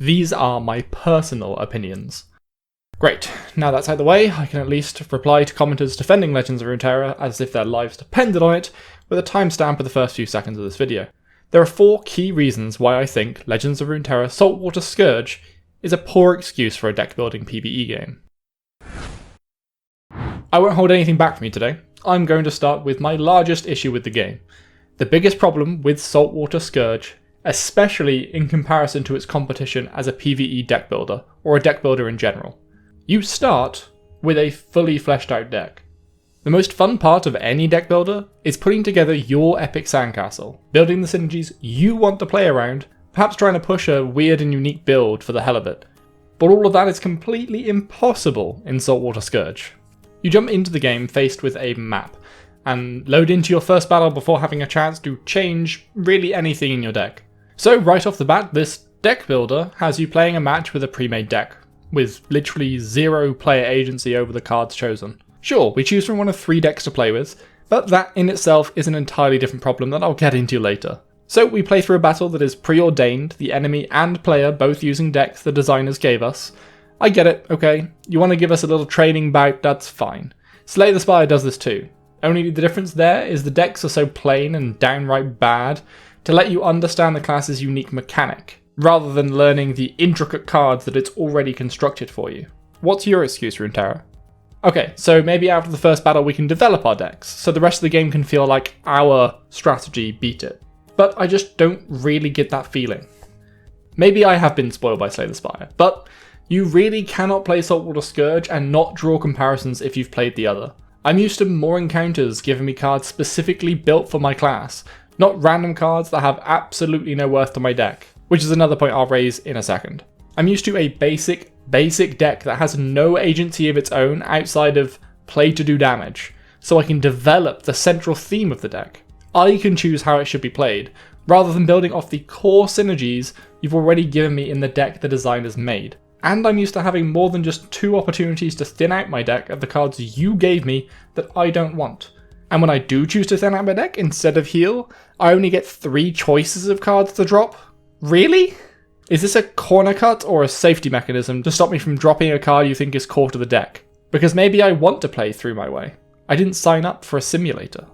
These are my personal opinions. Great, now that's out of the way, I can at least reply to commenters defending Legends of Runeterra as if their lives depended on it, with a timestamp of the first few seconds of this video. There are 4 key reasons why I think Legends of Runeterra Saltwater Scourge is a poor excuse for a deck building PvE game. I won't hold anything back from you today. I'm going to start with my largest issue with the game. The biggest problem with Saltwater Scourge, especially in comparison to its competition as a PvE deck builder, or a deck builder in general. You start with a fully fleshed out deck. The most fun part of any deck builder is putting together your epic sandcastle, building the synergies you want to play around, perhaps trying to push a weird and unique build for the hell of it. But all of that is completely impossible in Saltwater Scourge. You jump into the game faced with a map, and load into your first battle before having a chance to change really anything in your deck. So right off the bat, this deck builder has you playing a match with a pre-made deck, with literally 0 player agency over the cards chosen. Sure, we choose from one of 3 decks to play with, but that in itself is an entirely different problem that I'll get into later. So we play through a battle that is preordained, the enemy and player both using decks the designers gave us. I get it, okay, you want to give us a little training bout, that's fine. Slay the Spire does this too. Only the difference there is the decks are so plain and downright bad to let you understand the class's unique mechanic, rather than learning the intricate cards that it's already constructed for you. What's your excuse, Runeterra? Okay, so maybe after the first battle we can develop our decks, so the rest of the game can feel like our strategy beat it. But I just don't really get that feeling. Maybe I have been spoiled by Slay the Spire, but you really cannot play Saltwater Scourge and not draw comparisons if you've played the other. I'm used to more encounters giving me cards specifically built for my class, not random cards that have absolutely no worth to my deck, which is another point I'll raise in a second. I'm used to a basic deck that has no agency of its own outside of play to do damage, so I can develop the central theme of the deck. I can choose how it should be played, rather than building off the core synergies you've already given me in the deck the designers made. And I'm used to having more than just 2 opportunities to thin out my deck of the cards you gave me that I don't want. And when I do choose to thin out my deck instead of heal, I only get 3 choices of cards to drop? Really? Is this a corner cut or a safety mechanism to stop me from dropping a card you think is core to the deck? Because maybe I want to play through my way. I didn't sign up for a simulator.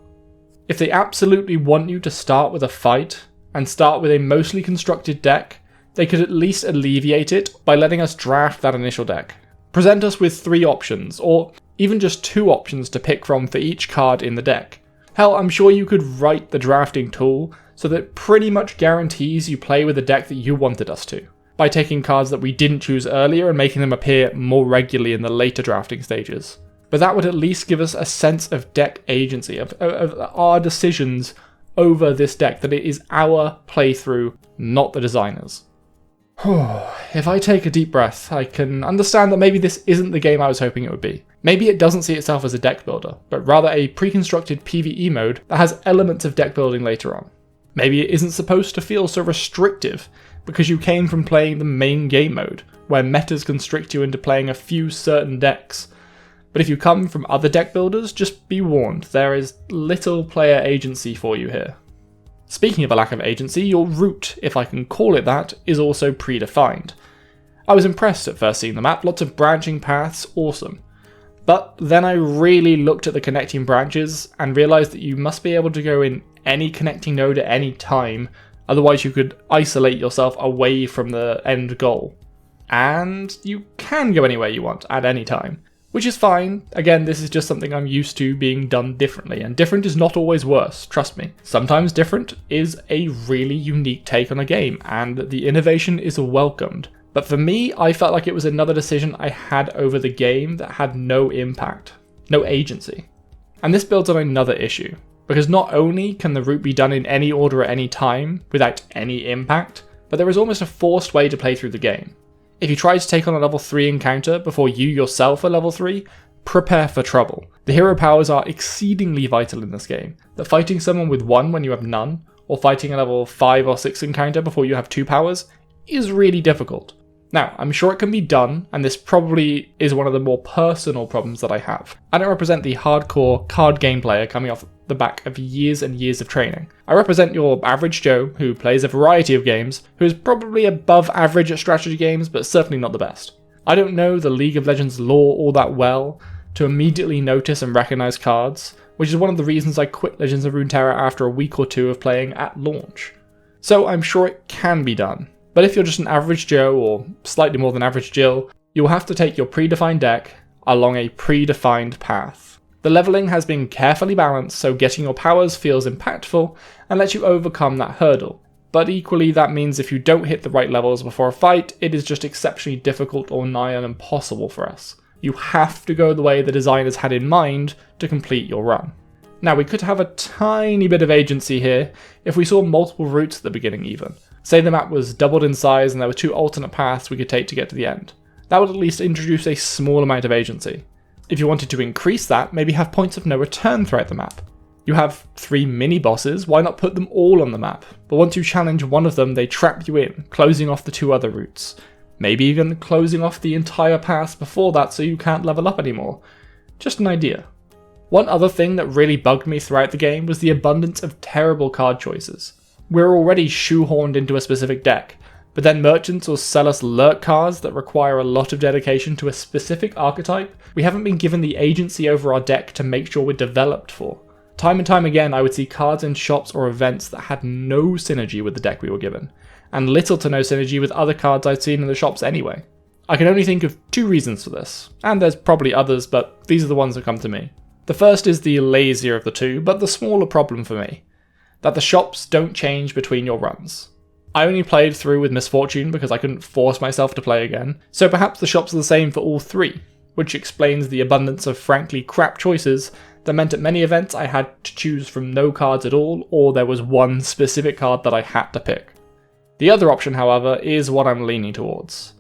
If they absolutely want you to start with a fight, and start with a mostly constructed deck, they could at least alleviate it by letting us draft that initial deck. Present us with 3 options, or even just 2 options to pick from for each card in the deck. Hell, I'm sure you could write the drafting tool so that it pretty much guarantees you play with the deck that you wanted us to, by taking cards that we didn't choose earlier and making them appear more regularly in the later drafting stages. But that would at least give us a sense of deck agency, of our decisions over this deck, that it is our playthrough, not the designers. If I take a deep breath, I can understand that maybe this isn't the game I was hoping it would be. Maybe it doesn't see itself as a deck builder, but rather a pre-constructed PvE mode that has elements of deck building later on. Maybe it isn't supposed to feel so restrictive, because you came from playing the main game mode, where metas constrict you into playing a few certain decks. But if you come from other deck builders, just be warned, there is little player agency for you here. Speaking of a lack of agency, your route, if I can call it that, is also predefined. I was impressed at first seeing the map, lots of branching paths, awesome. But then I really looked at the connecting branches and realised that you must be able to go in any connecting node at any time, otherwise you could isolate yourself away from the end goal. And you can go anywhere you want at any time, which is fine. Again, this is just something I'm used to being done differently, and different is not always worse, trust me. Sometimes different is a really unique take on a game, and the innovation is welcomed. But for me, I felt like it was another decision I had over the game that had no impact, no agency. And this builds on another issue, because not only can the route be done in any order at any time without any impact, but there is almost a forced way to play through the game. If you try to take on a level 3 encounter before you yourself are level 3, prepare for trouble. The hero powers are exceedingly vital in this game, that fighting someone with 1 when you have none, or fighting a level 5 or 6 encounter before you have 2 powers, is really difficult. Now, I'm sure it can be done, and this probably is one of the more personal problems that I have. I don't represent the hardcore card game player coming off the back of years and years of training. I represent your average Joe who plays a variety of games, who is probably above average at strategy games, but certainly not the best. I don't know the League of Legends lore all that well to immediately notice and recognize cards, which is one of the reasons I quit Legends of Runeterra after a week or two of playing at launch. So I'm sure it can be done. But if you're just an average Joe, or slightly more than average Jill, you'll have to take your predefined deck along a predefined path. The leveling has been carefully balanced so getting your powers feels impactful and lets you overcome that hurdle. But equally that means if you don't hit the right levels before a fight, it is just exceptionally difficult or nigh on impossible for us. You have to go the way the designers had in mind to complete your run. Now we could have a tiny bit of agency here if we saw multiple routes at the beginning even. Say the map was doubled in size and there were 2 alternate paths we could take to get to the end. That would at least introduce a small amount of agency. If you wanted to increase that, maybe have points of no return throughout the map. You have 3 mini-bosses, why not put them all on the map? But once you challenge one of them, they trap you in, closing off the 2 other routes. Maybe even closing off the entire path before that so you can't level up anymore. Just an idea. One other thing that really bugged me throughout the game was the abundance of terrible card choices. We're already shoehorned into a specific deck, but then merchants will sell us lurk cards that require a lot of dedication to a specific archetype we haven't been given the agency over our deck to make sure we're developed for. Time and time again I would see cards in shops or events that had no synergy with the deck we were given, and little to no synergy with other cards I'd seen in the shops anyway. I can only think of 2 reasons for this, and there's probably others, but these are the ones that come to me. The first is the lazier of the 2, but the smaller problem for me. That the shops don't change between your runs. I only played through with Misfortune because I couldn't force myself to play again, so perhaps the shops are the same for all 3, which explains the abundance of frankly crap choices that meant at many events I had to choose from no cards at all, or there was one specific card that I had to pick. The other option, however, is what I'm leaning towards.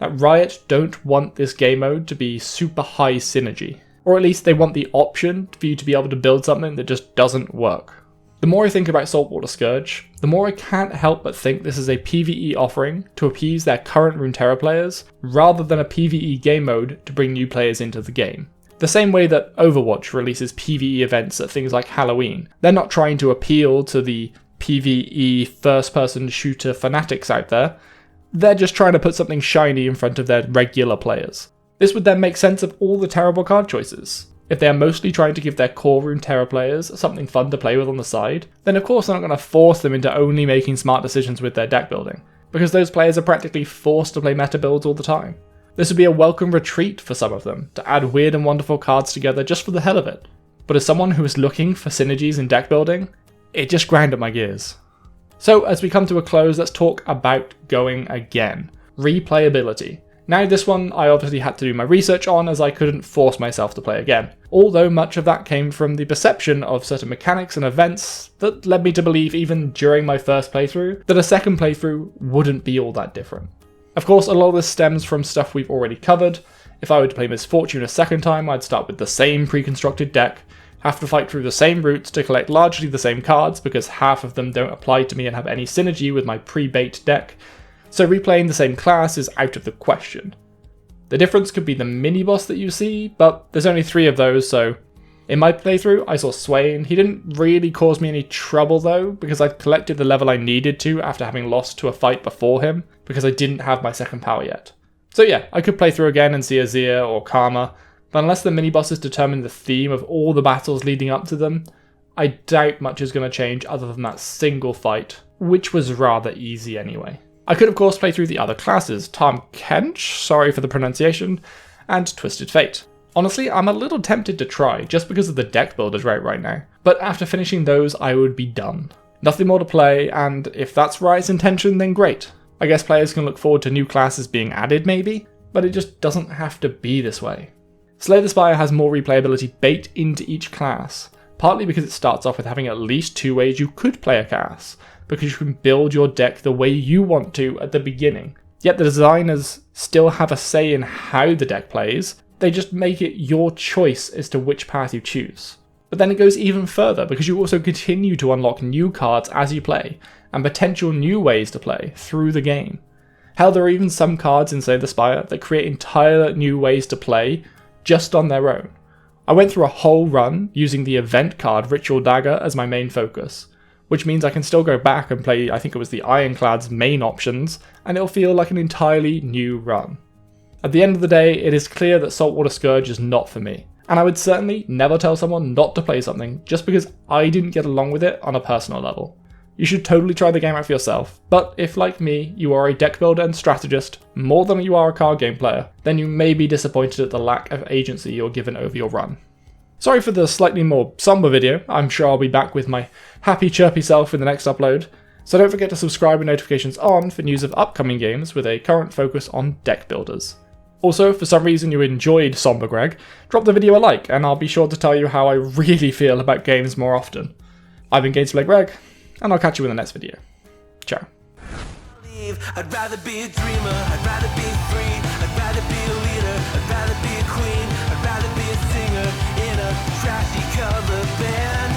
That Riot don't want this game mode to be super high synergy, or at least they want the option for you to be able to build something that just doesn't work. The more I think about Saltwater Scourge, the more I can't help but think this is a PvE offering to appease their current Runeterra players, rather than a PvE game mode to bring new players into the game. The same way that Overwatch releases PvE events at things like Halloween. They're not trying to appeal to the PvE first-person shooter fanatics out there, they're just trying to put something shiny in front of their regular players. This would then make sense of all the terrible card choices. If they are mostly trying to give their core Runeterra players something fun to play with on the side, then of course they're not going to force them into only making smart decisions with their deck building, because those players are practically forced to play meta builds all the time. This would be a welcome retreat for some of them, to add weird and wonderful cards together just for the hell of it. But as someone who is looking for synergies in deck building, it just ground up my gears. So as we come to a close, let's talk about going again. Replayability. Now this one I obviously had to do my research on, as I couldn't force myself to play again, although much of that came from the perception of certain mechanics and events that led me to believe even during my first playthrough that a second playthrough wouldn't be all that different. Of course a lot of this stems from stuff we've already covered. If I were to play Misfortune a second time, I'd start with the same pre-constructed deck, have to fight through the same routes to collect largely the same cards because half of them don't apply to me and have any synergy with my pre-baked deck, so replaying the same class is out of the question. The difference could be the mini-boss that you see, but there's only 3 of those, so in my playthrough I saw Swain. He didn't really cause me any trouble though, because I'd collected the level I needed to after having lost to a fight before him, because I didn't have my second power yet. So yeah, I could play through again and see Azir or Karma, but unless the mini-bosses determine the theme of all the battles leading up to them, I doubt much is going to change other than that single fight, which was rather easy anyway. I could of course play through the other classes, Tahm Kench, sorry for the pronunciation, and Twisted Fate. Honestly, I'm a little tempted to try, just because of the deck builders right now, but after finishing those I would be done. Nothing more to play, and if that's Riot's intention then great. I guess players can look forward to new classes being added maybe, but it just doesn't have to be this way. Slay the Spire has more replayability baked into each class, partly because it starts off with having at least 2 ways you could play a class, because you can build your deck the way you want to at the beginning. Yet the designers still have a say in how the deck plays, they just make it your choice as to which path you choose. But then it goes even further, because you also continue to unlock new cards as you play, and potential new ways to play through the game. Hell, there are even some cards in Slay the Spire that create entire new ways to play just on their own. I went through a whole run using the event card Ritual Dagger as my main focus, which means I can still go back and play, I think it was the Ironclad's main options, and it'll feel like an entirely new run. At the end of the day, it is clear that Saltwater Scourge is not for me, and I would certainly never tell someone not to play something just because I didn't get along with it on a personal level. You should totally try the game out for yourself, but if, like me, you are a deck builder and strategist more than you are a card game player, then you may be disappointed at the lack of agency you're given over your run. Sorry for the slightly more somber video. I'm sure I'll be back with my happy chirpy self in the next upload, so don't forget to subscribe with notifications on for news of upcoming games with a current focus on deck builders. Also, if for some reason you enjoyed Somber Greg, drop the video a like and I'll be sure to tell you how I really feel about games more often. I've been Gamesplay Greg, and I'll catch you in the next video. Ciao. I'd rather be a dreamer, I'd rather be free, I'd rather be a leader, I'd rather be a queen, I'd rather be a singer in a trashy cover band.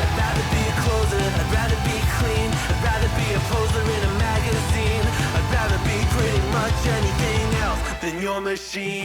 I'd rather be a closer, I'd rather be clean, I'd rather be a poser in a magazine, I'd rather be pretty much anything else than your machine.